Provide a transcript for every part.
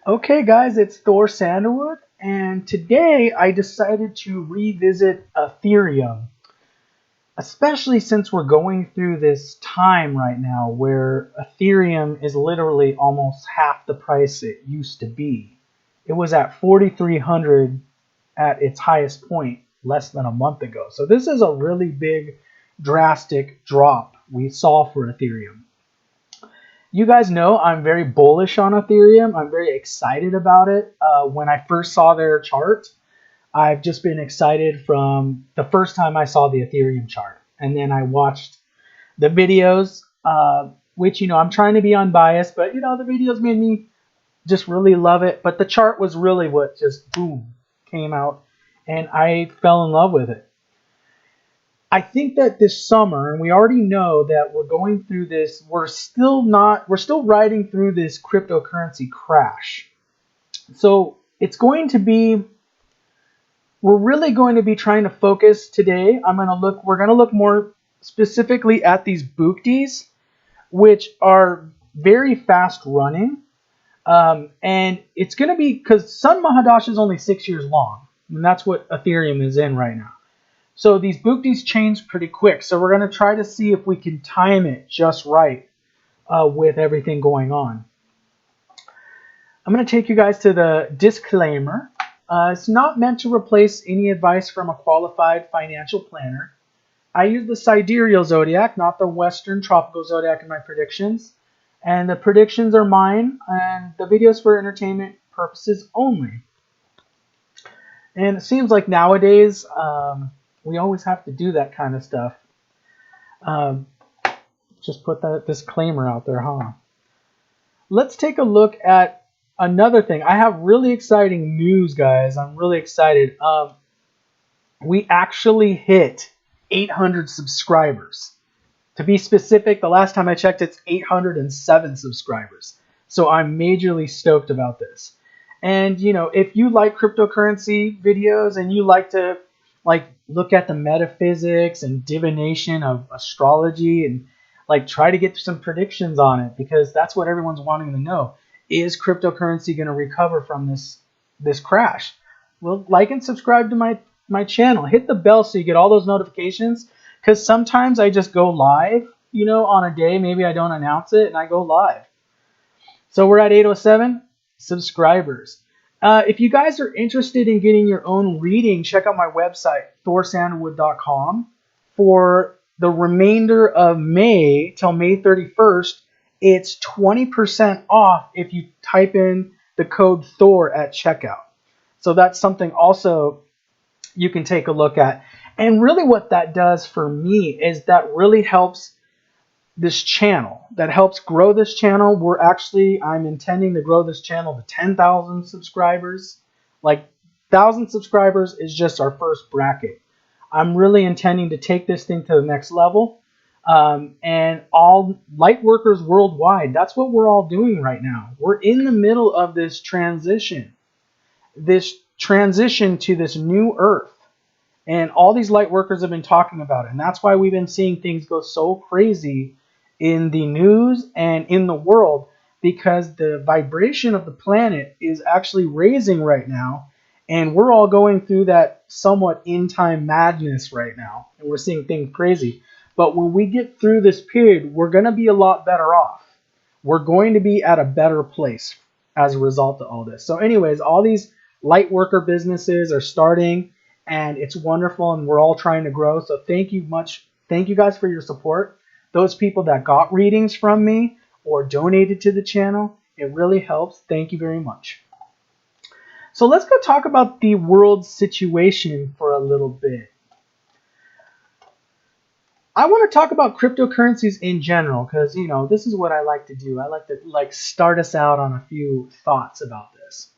Okay guys, it's Thor Sandalwood, and today I decided to revisit Ethereum, especially since we're going through this time right now where Ethereum is literally almost half the price it used to be. It was at 4,300 at its highest point less than a month ago. So this is a really big, drastic drop we saw for Ethereum. You guys know I'm very bullish on Ethereum. I'm very excited about it. When I first saw their chart, I've just been excited from the first time I saw the Ethereum chart. And then I watched the videos, which, I'm trying to be unbiased, but, the videos made me just really love it. But the chart was really what just, boom, came out. And I fell in love with it. I think that this summer, and we already know that we're going through this, we're still riding through this cryptocurrency crash. So we're really going to be trying to focus today. We're going to look more specifically at these Bhuktis, which are very fast running. And it's going to be, because Sun Mahadash is only 6 years long, and that's what Ethereum is in right now. So these Bhuktis change pretty quick. So we're going to try to see if we can time it just right with everything going on. I'm going to take you guys to the disclaimer. It's not meant to replace any advice from a qualified financial planner. I use the sidereal zodiac, not the Western tropical zodiac in my predictions. And the predictions are mine, and the videos for entertainment purposes only. And it seems like nowadays, we always have to do that kind of stuff. Just put that disclaimer out there, huh? Let's take a look at another thing. I have really exciting news, guys. I'm really excited. We actually hit 800 subscribers. To be specific, the last time I checked, it's 807 subscribers. So I'm majorly stoked about this. And, if you like cryptocurrency videos and you like to look at the metaphysics and divination of astrology and try to get some predictions on it, because that's what everyone's wanting to know. Is cryptocurrency going to recover from this crash? Well, like and subscribe to my channel. Hit the bell so you get all those notifications, because sometimes I just go live, on a day. Maybe I don't announce it and I go live. So we're at 807 subscribers. If you guys are interested in getting your own reading, check out my website, thorsandalwood.com. For the remainder of May till May 31st, it's 20% off if you type in the code Thor at checkout. So that's something also you can take a look at. And really what that does for me is that really helps this channel, that helps grow this channel. I'm intending to grow this channel to 10,000 subscribers. 1,000 subscribers is just our first bracket. I'm really intending to take this thing to the next level. And all light workers worldwide, that's what we're all doing right now. We're in the middle of this transition to this new earth. And all these light workers have been talking about it. And that's why we've been seeing things go so crazy in the news and in the world, because the vibration of the planet is actually raising right now. And we're all going through that somewhat in-time madness right now. And we're seeing things crazy. But when we get through this period, we're going to be a lot better off. We're going to be at a better place as a result of all this. So anyways, all these light worker businesses are starting, and it's wonderful, and we're all trying to grow. So thank you guys for your support. Those people that got readings from me or donated to the channel, it really helps. Thank you very much. So let's go talk about the world situation for a little bit. I want to talk about cryptocurrencies in general, because, this is what I like to do. I like to start us out on a few thoughts about this.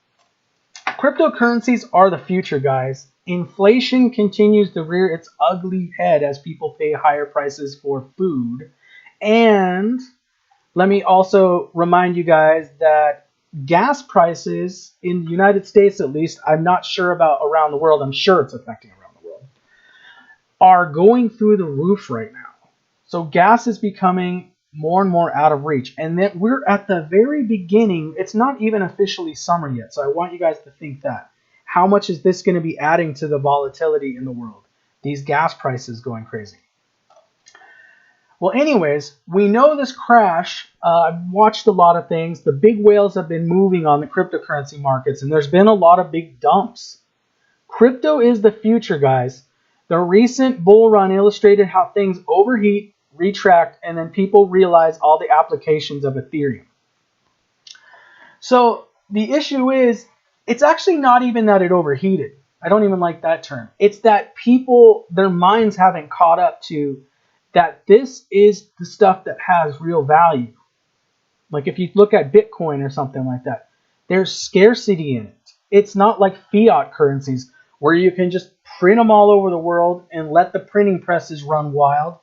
Cryptocurrencies are the future, guys. Inflation continues to rear its ugly head as people pay higher prices for food. And let me also remind you guys that gas prices in the United States, at least, I'm not sure about around the world, I'm sure it's affecting around the world, are going through the roof right now. So gas is becoming more and more out of reach. And that we're at the very beginning. It's not even officially summer yet. So I want you guys to think that. How much is this going to be adding to the volatility in the world? These gas prices going crazy. Well, anyways, we know this crash. I've watched a lot of things. The big whales have been moving on the cryptocurrency markets, and there's been a lot of big dumps. Crypto is the future, guys. The recent bull run illustrated how things overheat, retract, and then people realize all the applications of Ethereum. So the issue is, it's actually not even that it overheated. I don't even like that term. It's that people, their minds haven't caught up to that this is the stuff that has real value. Like if you look at Bitcoin or something like that, there's scarcity in it. It's not like fiat currencies where you can just print them all over the world and let the printing presses run wild.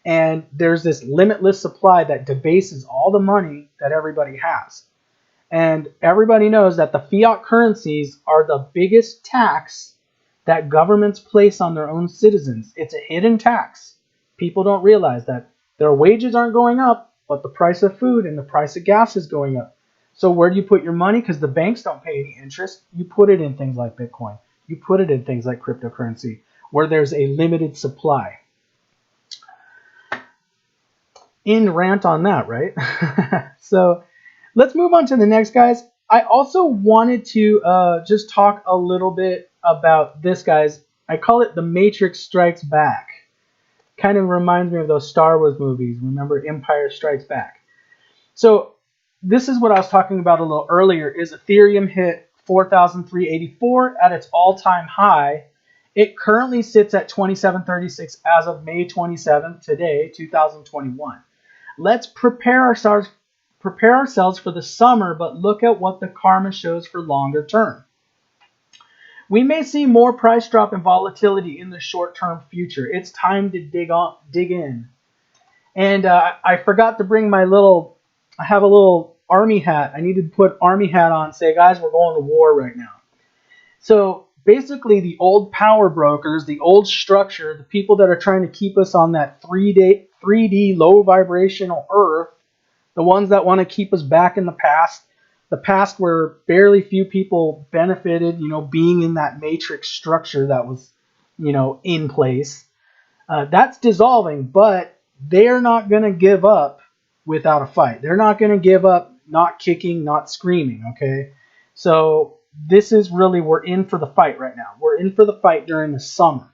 And there's this limitless supply that debases all the money that everybody has. And everybody knows that the fiat currencies are the biggest tax that governments place on their own citizens. It's a hidden tax. People don't realize that their wages aren't going up, but the price of food and the price of gas is going up. So where do you put your money? Because the banks don't pay any interest. You put it in things like Bitcoin. You put it in things like cryptocurrency, where there's a limited supply. End rant on that, right? So let's move on to the next, guys. I also wanted to just talk a little bit about this, guys. I call it The Matrix Strikes Back. Kind of reminds me of those Star Wars movies. Remember Empire Strikes Back? So this is what I was talking about a little earlier, is Ethereum hit 4,384 at its all-time high. It currently sits at 2736 as of May 27th, today, 2021. Let's prepare ourselves for the summer, but look at what the karma shows for longer term. We may see more price drop and volatility in the short-term future. It's time to dig in. And I forgot to bring my little, I have a little army hat. I needed to put army hat on, say, guys, we're going to war right now. So basically the old power brokers, the old structure, the people that are trying to keep us on that 3D low vibrational earth, the ones that want to keep us back in the past where barely few people benefited, being in that matrix structure that was, in place. That's dissolving, but they're not going to give up without a fight. They're not going to give up, not kicking, not screaming, okay? So this is really, we're in for the fight right now. We're in for the fight during the summer.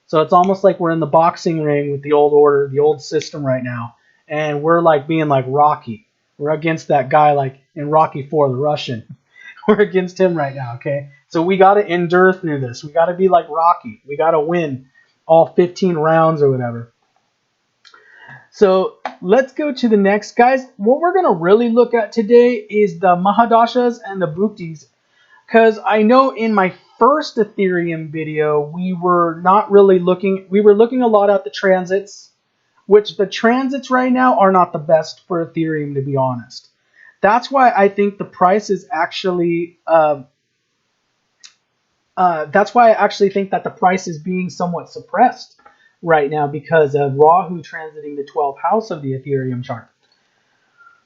So it's almost like we're in the boxing ring with the old order, the old system right now. And we're like being like Rocky. We're against that guy like in Rocky IV, the Russian. We're against him right now, okay? So we got to endure through this. We got to be like Rocky. We got to win all 15 rounds or whatever. So let's go to the next, guys. What we're going to really look at today is the Mahadashas and the Bhuktis. Because I know in my first Ethereum video, we were looking a lot at the transits, which the transits right now are not the best for Ethereum, to be honest. That's why I think the price is actually, that's why I actually think that the price is being somewhat suppressed right now, because of Rahu transiting the 12th house of the Ethereum chart.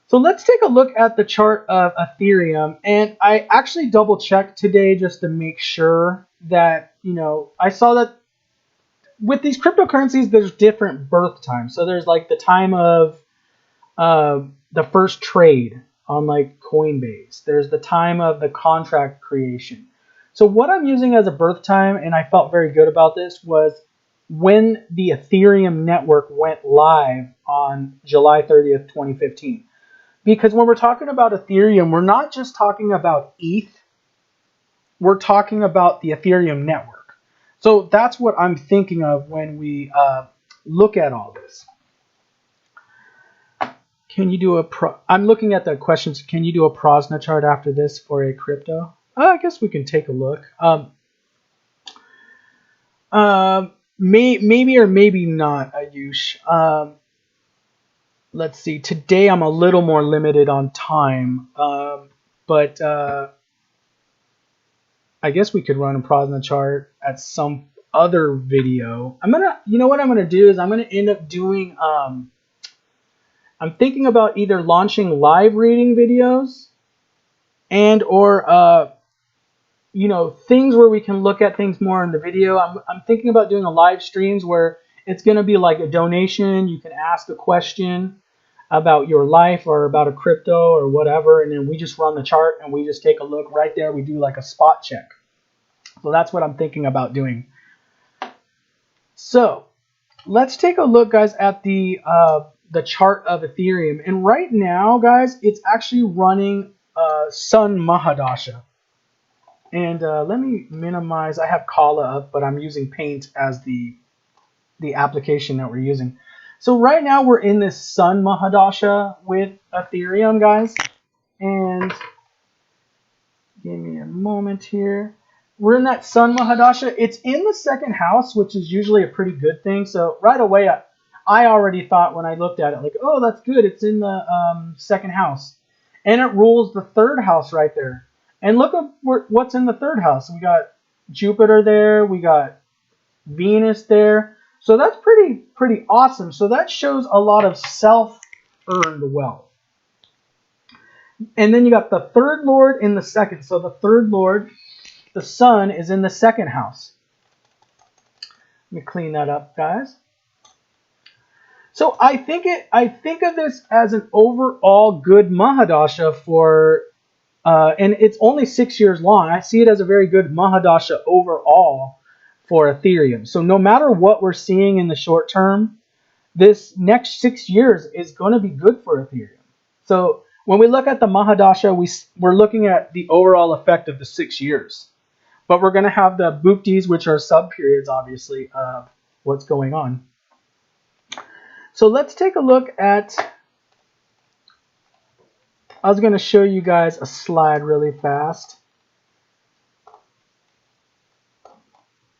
So let's take a look at the chart of Ethereum, and I actually double checked today just to make sure that, I saw that with these cryptocurrencies, there's different birth times. So there's like the time of the first trade on like Coinbase. There's the time of the contract creation. So what I'm using as a birth time, and I felt very good about this, was when the Ethereum network went live on July 30th, 2015. Because when we're talking about Ethereum, we're not just talking about ETH. We're talking about the Ethereum network. So that's what I'm thinking of when we look at all this. Can you do I'm looking at the questions. Can you do a Prasna chart after this for a crypto? I guess we can take a look. Maybe or maybe not, Ayush. Let's see. Today I'm a little more limited on time, but I guess we could run a Prasna chart at some other video. You know what I'm gonna do is I'm gonna end up doing I'm thinking about either launching live reading videos and or you know, things where we can look at things more in the video. I'm thinking about doing a live streams where it's going to be like a donation. You can ask a question about your life or about a crypto or whatever, and then we just run the chart and we just take a look right there. We do like a spot check. So that's what I'm thinking about doing. So let's take a look, guys, at the chart of Ethereum. And right now, guys, it's actually running Sun Mahadasha. And let me minimize. I have Kala up, but I'm using Paint as the application that we're using. So right now we're in this Sun Mahadasha with Ethereum, guys. And give me a moment here. We're in that Sun Mahadasha. It's in the second house, which is usually a pretty good thing. So right away, I already thought when I looked at it, like, oh, that's good. It's in the second house. And it rules the third house right there. And look at what's in the third house. We got Jupiter there. We got Venus there. So that's pretty awesome. So that shows a lot of self-earned wealth. And then you got the third lord in the second. So the third lord, the sun, is in the second house. Let me clean that up, guys. So I think of this as an overall good Mahadasha for and it's only 6 years long. I see it as a very good Mahadasha overall for Ethereum. So no matter what we're seeing in the short term, this next 6 years is going to be good for Ethereum. So when we look at the Mahadasha, we're looking at the overall effect of the 6 years. But we're going to have the Bhuktis, which are sub-periods, obviously, of what's going on. So let's take a look at... I was going to show you guys a slide really fast.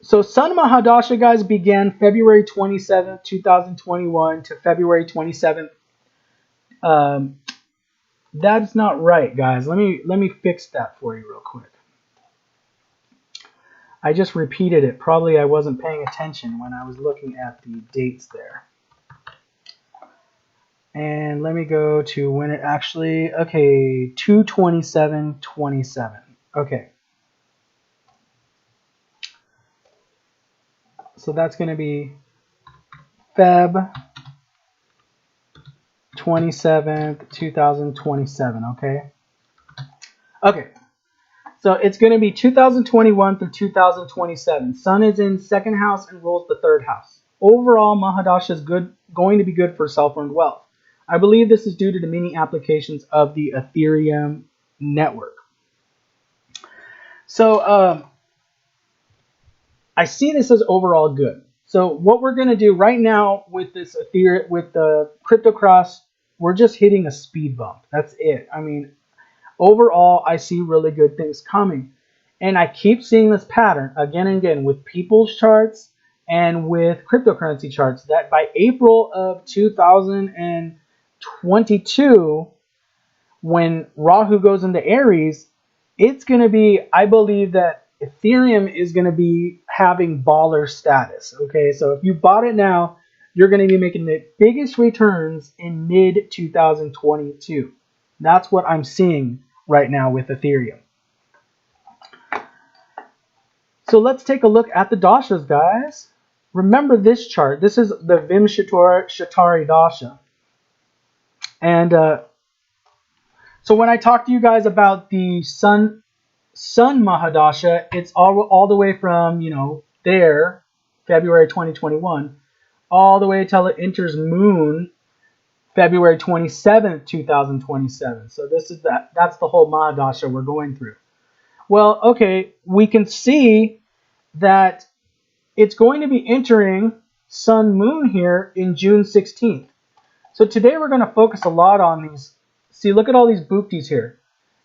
So Sun Mahadasha, guys, began February 27th, 2021 to February 27th. That's not right, guys. Let me fix that for you real quick. I just repeated it. Probably I wasn't paying attention when I was looking at the dates there. And let me go to when it actually, okay, 2/27/27. Okay. So that's going to be Feb 27th, 2027, okay? Okay. So it's going to be 2021 through 2027. Sun is in second house and rules the third house. Overall, Mahadasha is going to be good for self-earned wealth. I believe this is due to the many applications of the Ethereum network. So I see this as overall good. So what we're going to do right now with this Ethereum, with the Crypto Cross, we're just hitting a speed bump. That's it. I mean, overall, I see really good things coming. And I keep seeing this pattern again and again with people's charts and with cryptocurrency charts that by April of 2022, when Rahu goes into Aries, it's going to be, I believe that Ethereum is going to be having baller status. Okay, so if you bought it now, you're going to be making the biggest returns in mid-2022. That's what I'm seeing right now with Ethereum. So let's take a look at the dashas, guys. Remember this chart. This is the Vimshatari Dasha. And so when I talk to you guys about the Sun Mahadasha, it's all the way from, you know, there, February 2021, all the way till it enters Moon, February 27th, 2027. So that's the whole Mahadasha we're going through. Well, okay, we can see that it's going to be entering Sun Moon here in June 16th. So today we're going to focus a lot on these. See, look at all these Bhuktis here.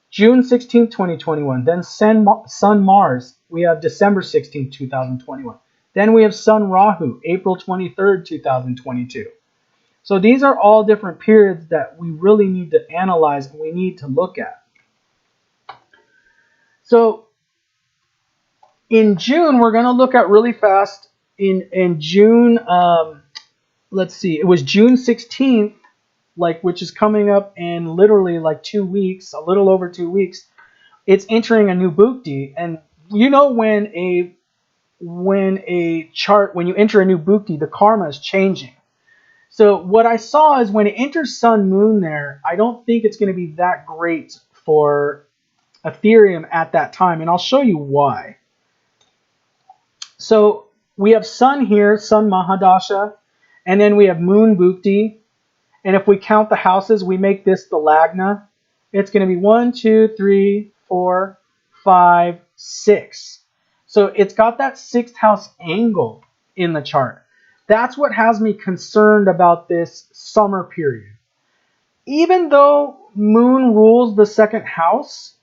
June 16th, 2021. Then Sun Mars. We have December 16th, 2021. Then we have Sun Rahu, April 23rd, 2022. So these are all different periods that we really need to analyze and we need to look at. So in June, we're going to look at really fast. In June, let's see, it was June 16th like which is coming up in literally like 2 weeks, a little over 2 weeks, it's entering a new Bhukti. And you know when you enter a new Bhukti, the karma is changing. So what I saw is when it enters Sun Moon there, I don't think it's going to be that great for Ethereum at that time, and I'll show you why. So we have Sun here, Sun Mahadasha, and then we have Moon Bhukti. And if we count the houses, we make this the Lagna. It's going to be 1, 2, 3, 4, 5, 6. So it's got that 6th house angle in the chart. That's what has me concerned about this summer period. Even though Moon rules the 2nd house,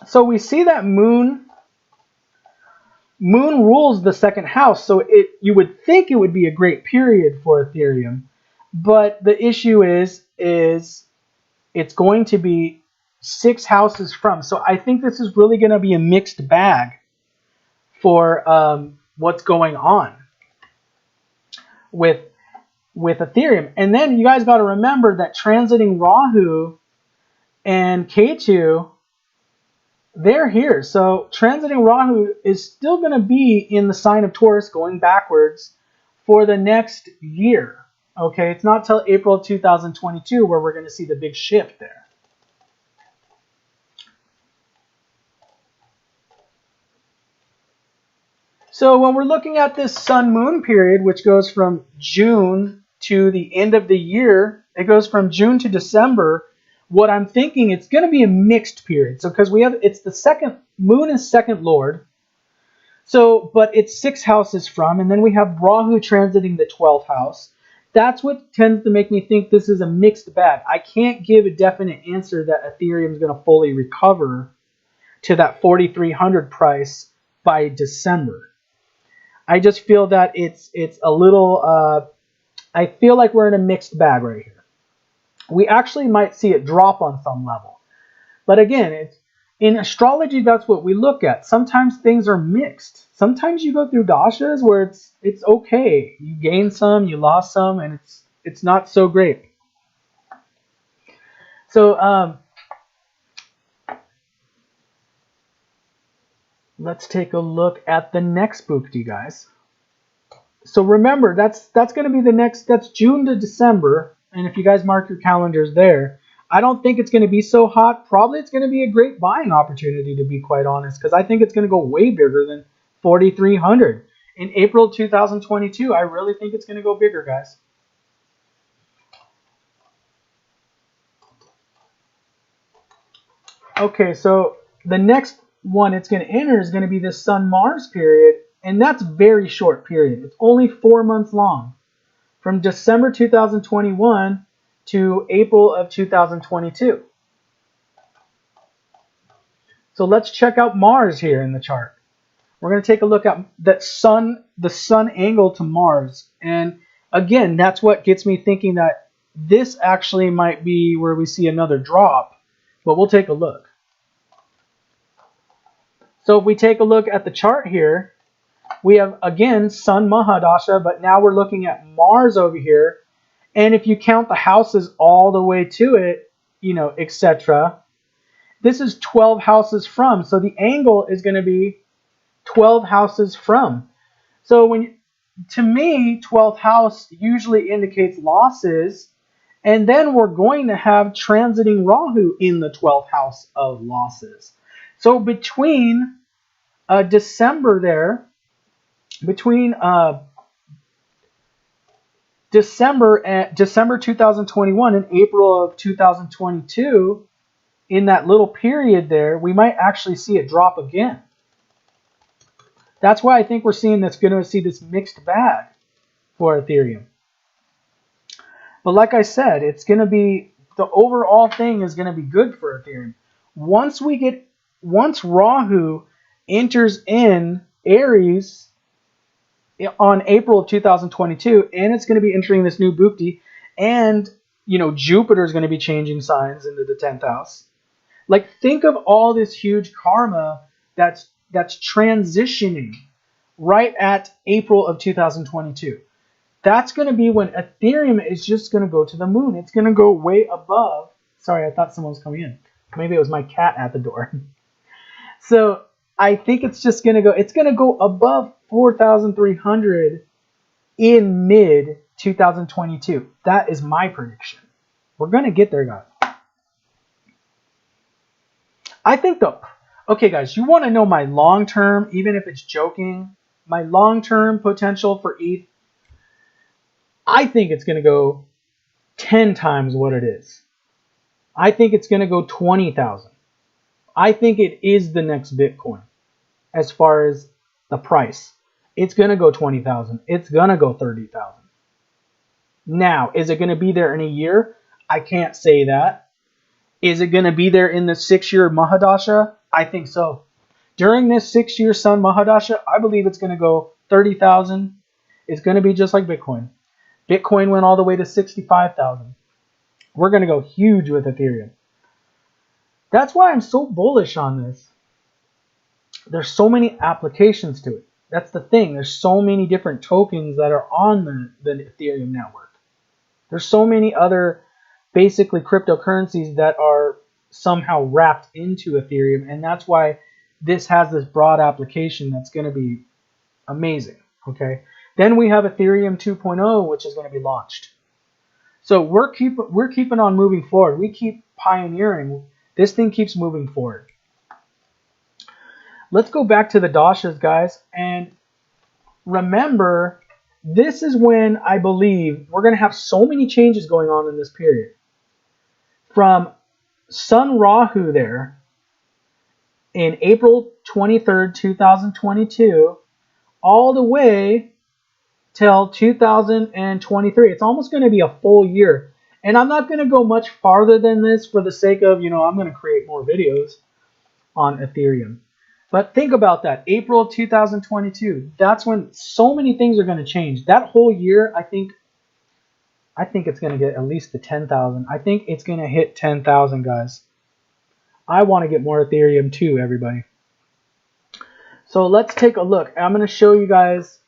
so we see that Moon rules the 2nd house, so you would think it would be a great period for Ethereum, but the issue is it's going to be 6 houses from. So I think this is really going to be a mixed bag for what's going on with Ethereum. And then you guys got to remember that transiting Rahu and Ketu, they're here. So transiting Rahu is still going to be in the sign of Taurus going backwards for the next year. Okay, it's not till April of 2022 where we're going to see the big shift there. So when we're looking at this Sun-Moon period, which goes from June to the end of the year, it goes from June to December. What I'm thinking, it's going to be a mixed period. So because it's the second, Moon is 2nd lord. So, but it's 6 houses from, and then we have Rahu transiting the 12th house. That's what tends to make me think this is a mixed bag. I can't give a definite answer that Ethereum is going to fully recover to that 4,300 price by December. I just feel that it's a little, I feel like we're in a mixed bag right here. We actually might see it drop on some level. But again, in astrology, that's what we look at. Sometimes things are mixed. Sometimes you go through dashas where it's okay. You gain some, you lost some, and it's not so great. So let's take a look at the next Bhukti, guys. So remember, that's going to be that's June to December. And if you guys mark your calendars there, I don't think it's going to be so hot. Probably it's going to be a great buying opportunity, to be quite honest, because I think it's going to go way bigger than 4,300. In April 2022, I really think it's going to go bigger, guys. Okay, so the next one it's going to enter is going to be the Sun-Mars period, and that's a very short period. It's only 4 months long, from December 2021 to April of 2022. So let's check out Mars here in the chart. We're going to take a look at that the Sun angle to Mars, and again, that's what gets me thinking that this actually might be where we see another drop, but we'll take a look. So if we take a look at the chart here, we have, again, Sun Mahadasha, but now we're looking at Mars over here. And if you count the houses all the way to it, etc., this is 12 houses from. So the angle is going to be 12 houses from. So to me, 12th house usually indicates losses. And then we're going to have transiting Rahu in the 12th house of losses. So between December there, between December 2021 and April of 2022, in that little period there, we might actually see it drop again. That's why I think we're going to see this mixed bag for Ethereum. But like I said, it's going to be, the overall thing is going to be good for Ethereum. Once Rahu enters in Aries on April of 2022, and it's going to be entering this new Bhukti, and Jupiter is going to be changing signs into the 10th house. Like, think of all this huge karma that's transitioning right at April of 2022. That's going to be when Ethereum is just going to go to the moon. It's going to go way above. Sorry, I thought someone was coming in. Maybe it was my cat at the door. So I think it's just going to go, it's going to go above 4,300 in mid 2022. That is my prediction. We're going to get there, guys. I think okay, guys, you want to know my long-term, even if it's joking, my long-term potential for ETH? I think it's going to go 10 times what it is. I think it's going to go 20,000. I think it is the next Bitcoin as far as the price. It's going to go 20,000. It's going to go 30,000. Now, is it going to be there in a year? I can't say that. Is it going to be there in the 6-year Mahadasha? I think so. During this 6-year Sun Mahadasha, I believe it's going to go 30,000. It's going to be just like Bitcoin. Bitcoin went all the way to 65,000. We're going to go huge with Ethereum. That's why I'm so bullish on this. There's so many applications to it. That's the thing. There's so many different tokens that are on the Ethereum network. There's so many other basically cryptocurrencies that are somehow wrapped into Ethereum, and that's why this has this broad application that's going to be amazing. Okay. Then we have Ethereum 2.0, which is going to be launched. So we're keeping on moving forward. We keep pioneering. This thing keeps moving forward. Let's go back to the dashas, guys, and remember, this is when I believe we're going to have so many changes going on in this period. From Sun Rahu there in April 23rd, 2022, all the way till 2023. It's almost going to be a full year. And I'm not going to go much farther than this for the sake of, I'm going to create more videos on Ethereum. But think about that. April of 2022. That's when so many things are going to change. That whole year, I think it's going to get at least to 10,000. I think it's going to hit 10,000, guys. I want to get more Ethereum too, everybody. So let's take a look. I'm going to show you guys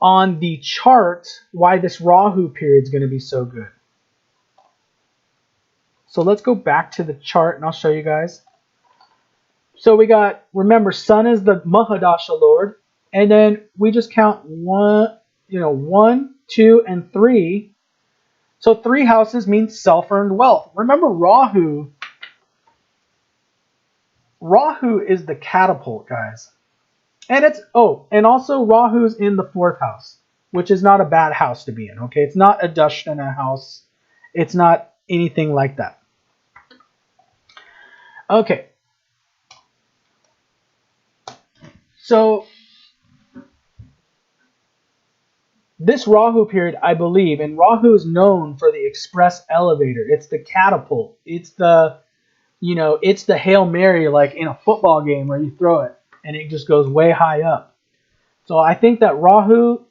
on the chart why this Rahu period is going to be so good. So let's go back to the chart and I'll show you guys. So we got, remember, Sun is the Mahadasha Lord, and then we just count 1, 2, and 3. So 3 houses means self-earned wealth. Remember, Rahu is the catapult, guys. And and also Rahu's in the 4th house, which is not a bad house to be in, okay? It's not a Dashtana house. It's not anything like that. Okay. So this Rahu period, I believe, and Rahu is known for the express elevator. It's the catapult. It's the, it's the Hail Mary like in a football game where you throw it and it just goes way high up. So I think that Rahu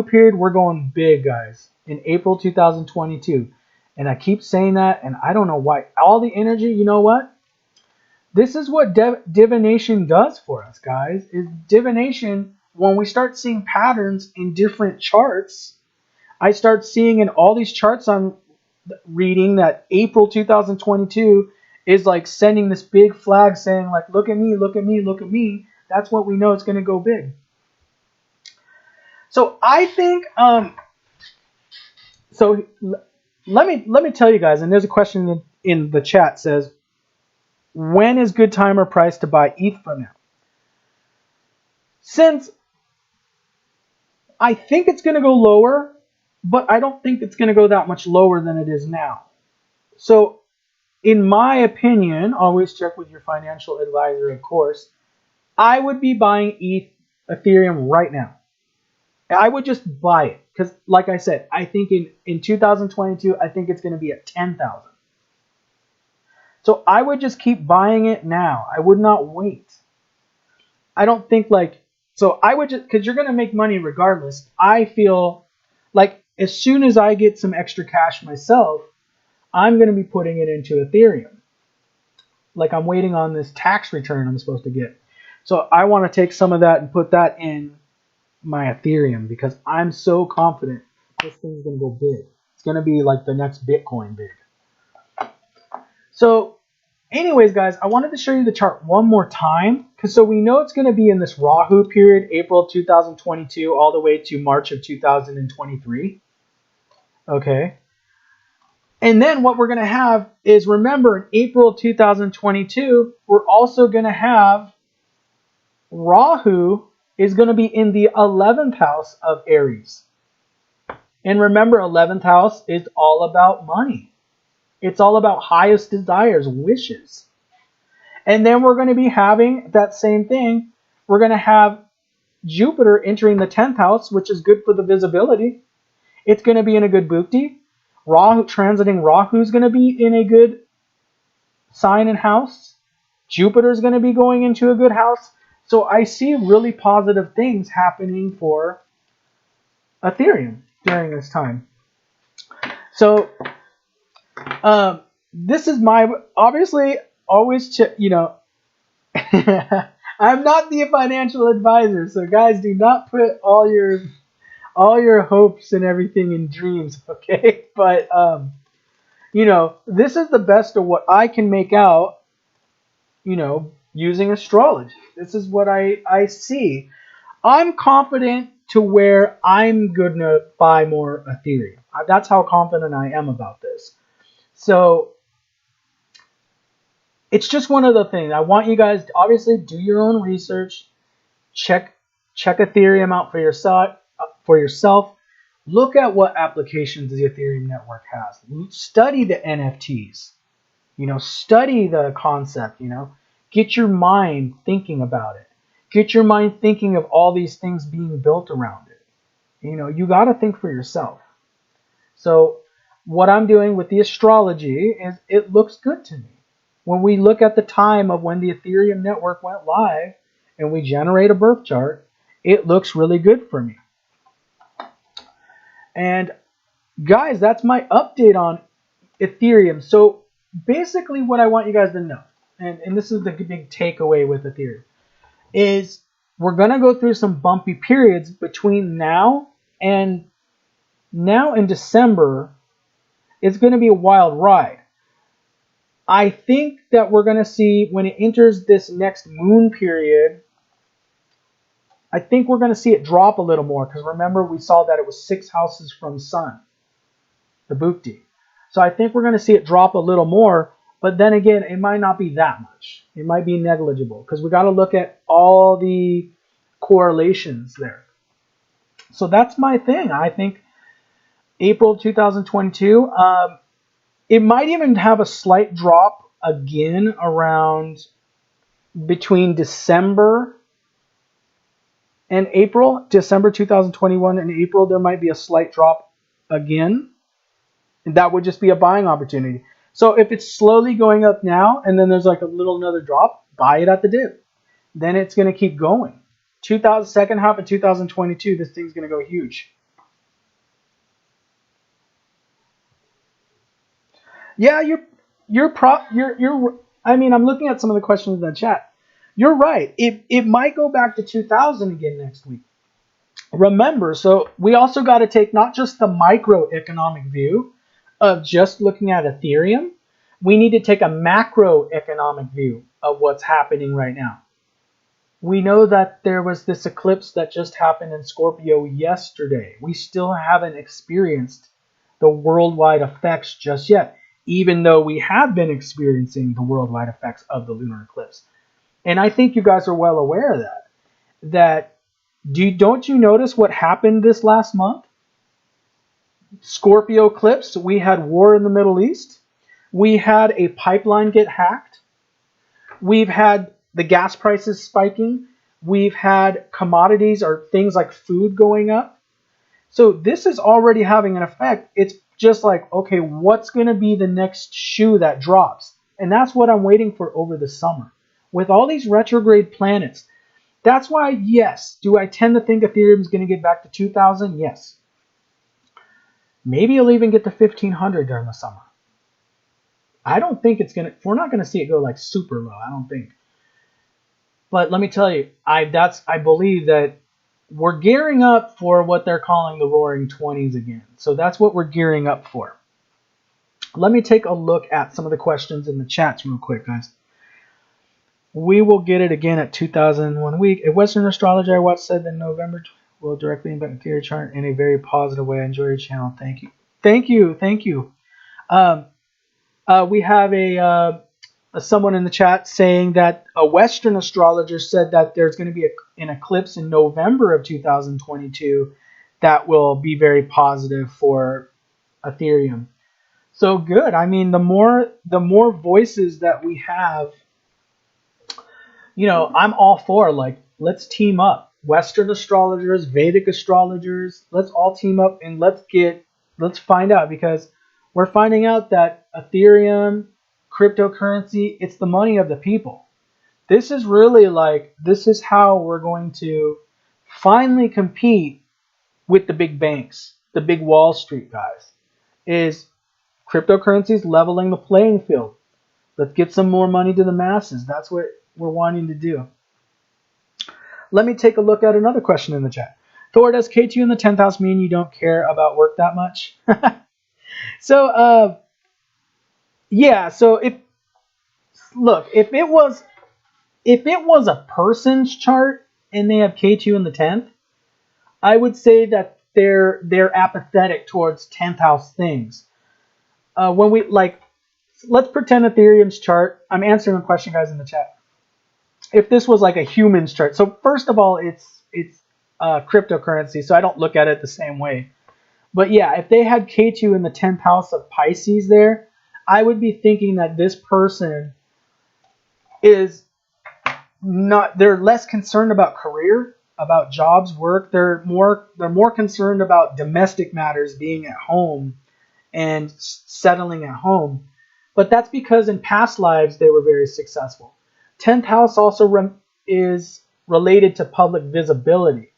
period, we're going big, guys, in April 2022. And I keep saying that, and I don't know why. All the energy, you know what? This is what divination does for us, guys. Is divination, when we start seeing patterns in different charts, I start seeing in all these charts I'm reading that April 2022 is like sending this big flag saying like, look at me, look at me, look at me. That's what we know it's going to go big. So I think, so let me tell you guys, and there's a question in the chat says, when is good time or price to buy ETH from now? Since I think it's going to go lower, but I don't think it's going to go that much lower than it is now. So in my opinion, always check with your financial advisor, of course, I would be buying Ethereum right now. I would just buy it because, like I said, I think in 2022, I think it's going to be at 10,000. So I would just keep buying it now. I would not wait. I don't think so I would just, because you're going to make money regardless. I feel like as soon as I get some extra cash myself, I'm going to be putting it into Ethereum. Like I'm waiting on this tax return I'm supposed to get. So I want to take some of that and put that in my Ethereum because I'm so confident this thing's going to go big. It's going to be like the next Bitcoin big. So anyways, guys, I wanted to show you the chart one more time because so we know it's going to be in this Rahu period, April 2022 all the way to March of 2023. Okay. And then what we're going to have is, remember, in April 2022, we're also going to have Rahu is going to be in the 11th house of Aries. And remember, 11th house is all about money. It's all about highest desires, wishes. And then we're going to be having that same thing. We're going to have Jupiter entering the 10th house, which is good for the visibility. It's going to be in a good Bhukti. Rahu transiting Rahu is going to be in a good sign and house. Jupiter is going to be going into a good house. So I see really positive things happening for Ethereum during this time. So this is my, obviously, always, I'm not the financial advisor. So guys, do not put all your hopes and everything in dreams, okay? But, this is the best of what I can make out, using astrology. This is what I see. I'm confident to where I'm going to buy more Ethereum. That's how confident I am about this. So it's just one of the things. I want you guys to obviously do your own research. Check Ethereum out for yourself. Look at what applications the Ethereum network has. Study the NFTs. Study the concept, Get your mind thinking about it. Get your mind thinking of all these things being built around it. You got to think for yourself. So what I'm doing with the astrology is it looks good to me. When we look at the time of when the Ethereum network went live and we generate a birth chart, it looks really good for me. And guys, that's my update on Ethereum. So basically what I want you guys to know, and this is the big takeaway with Ethereum, is we're going to go through some bumpy periods between now and December. It's going to be a wild ride. I think that we're going to see when it enters this next moon period, I think we're going to see it drop a little more because remember we saw that it was 6 houses from Sun, the Bhukti. So I think we're going to see it drop a little more, but then again, it might not be that much. It might be negligible because we got to look at all the correlations there. So that's my thing. I think April 2022, it might even have a slight drop again around between December and April. December 2021 and April, there might be a slight drop again. And that would just be a buying opportunity. So if it's slowly going up now and then there's like a little another drop, buy it at the dip. Then it's going to keep going. Second half of 2022, this thing's going to go huge. Yeah, I mean, I'm looking at some of the questions in the chat. You're right. It might go back to 2000 again next week. Remember, so we also got to take not just the microeconomic view of just looking at Ethereum. We need to take a macroeconomic view of what's happening right now. We know that there was this eclipse that just happened in Scorpio yesterday. We still haven't experienced the worldwide effects just yet, even though we have been experiencing the worldwide effects of the lunar eclipse. And I think you guys are well aware of that. Don't you notice what happened this last month? Scorpio eclipse, we had war in the Middle East. We had a pipeline get hacked. We've had the gas prices spiking. We've had commodities or things like food going up. So this is already having an effect. It's just like, okay, what's going to be the next shoe that drops? And that's what I'm waiting for over the summer. With all these retrograde planets, that's why, yes, do I tend to think Ethereum is going to get back to 2000? Yes. Maybe it'll even get to 1500 during the summer. I don't think it's going to, we're not going to see it go like super low, I don't think. But let me tell you, I believe that we're gearing up for what they're calling the Roaring 20s again. So that's what we're gearing up for. Let me take a look at some of the questions in the chats real quick, guys. We will get it again at 2001 week. A Western astrologer I watched said that November will directly impact your chart in a very positive way. I enjoy your channel. Thank you. Thank you. Thank you. We have someone in the chat saying that a Western astrologer said that there's going to be an eclipse in November of 2022 that will be very positive for Ethereum. So good. I mean, the more voices that we have, I'm all for, like, let's team up. Western astrologers, Vedic astrologers, let's all team up and let's find out, because we're finding out that Ethereum, cryptocurrency, it's the money of the people. This is really this is how we're going to finally compete with the big banks, the big Wall Street guys, is cryptocurrencies leveling the playing field. Let's get some more money to the masses. That's what we're wanting to do. Let me take a look at another question in the chat. Thor, does K2 in the 10th house mean you don't care about work that much? So, yeah. So if it was a person's chart and they have K2 in the 10th, I would say that they're apathetic towards 10th house things. When we let's pretend Ethereum's chart. I'm answering a question, guys, in the chat. If this was like a human's chart, so first of all, it's cryptocurrency, so I don't look at it the same way. But yeah, if they had K2 in the 10th house of Pisces there, I would be thinking that this person is not, they're less concerned about career, about jobs, work. They're more concerned about domestic matters, being at home and settling at home. But that's because in past lives they were very successful. 10th house also is related to public visibility.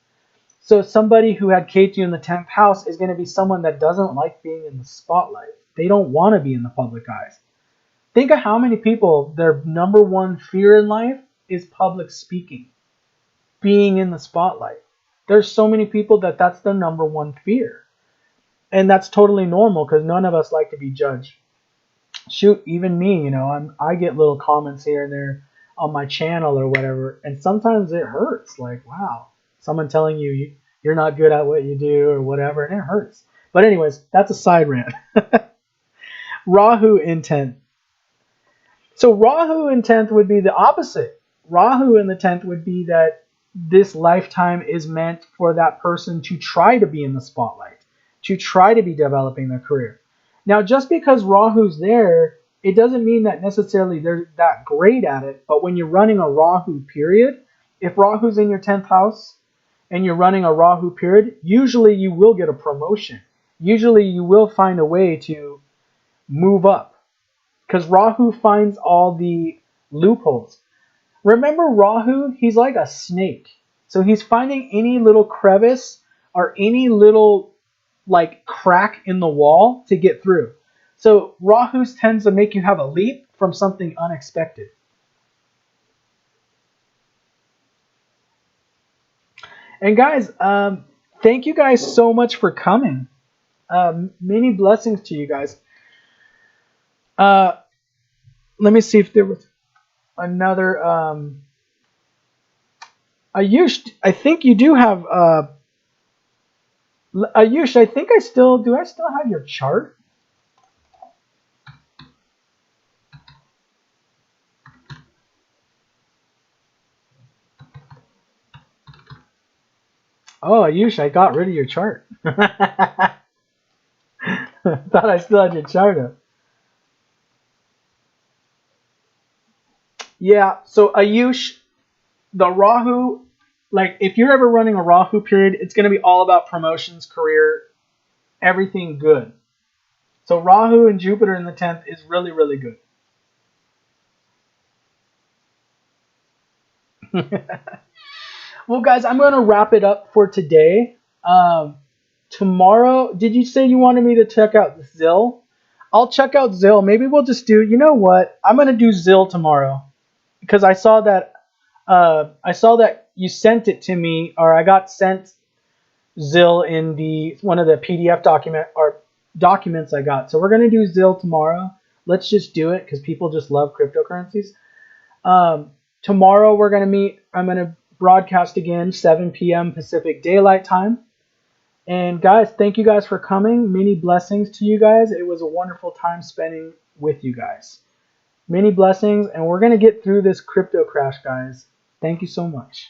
So somebody who had K2 in the 10th house is going to be someone that doesn't like being in the spotlight. They don't want to be in the public eyes. Think of how many people, their number one fear in life is public speaking, being in the spotlight. There's so many people that's their number one fear. And that's totally normal, because none of us like to be judged. Shoot, even me, I get little comments here and there on my channel or whatever, and sometimes it hurts. Like, wow, someone telling you you're not good at what you do or whatever, and it hurts. But anyways, that's a side rant. Rahu in 10th. So Rahu in 10th would be the opposite. Rahu in the 10th would be that this lifetime is meant for that person to try to be in the spotlight, to try to be developing their career. Now, just because Rahu's there, it doesn't mean that necessarily they're that great at it. But when you're running a Rahu period, if Rahu's in your 10th house and you're running a Rahu period, usually you will get a promotion. Usually you will find a way to move up, because Rahu finds all the loopholes. Remember, Rahu, he's like a snake. So he's finding any little crevice or any little crack in the wall to get through. So Rahu tends to make you have a leap from something unexpected. And guys, thank you guys so much for coming. Many blessings to you guys. Let me see if there was another. Ayush, I think you do have. Ayush, I think I still have your chart? Oh, Ayush, I got rid of your chart. Thought I still had your chart up. Yeah, so Ayush, the Rahu, if you're ever running a Rahu period, it's going to be all about promotions, career, everything good. So Rahu and Jupiter in the 10th is really, really good. Well, guys, I'm going to wrap it up for today. Tomorrow, did you say you wanted me to check out Zill? I'll check out Zill. Maybe we'll just do, you know what? I'm going to do Zill tomorrow, because I saw that I saw that you sent it to me, or I got sent Zill in the one of the PDF documents I got. So we're gonna do Zill tomorrow. Let's just do it because people just love cryptocurrencies. Tomorrow we're gonna meet. I'm gonna broadcast again 7 p.m. Pacific Daylight Time. And guys, thank you guys for coming. Many blessings to you guys. It was a wonderful time spending with you guys. Many blessings, and we're gonna get through this crypto crash, guys. Thank you so much.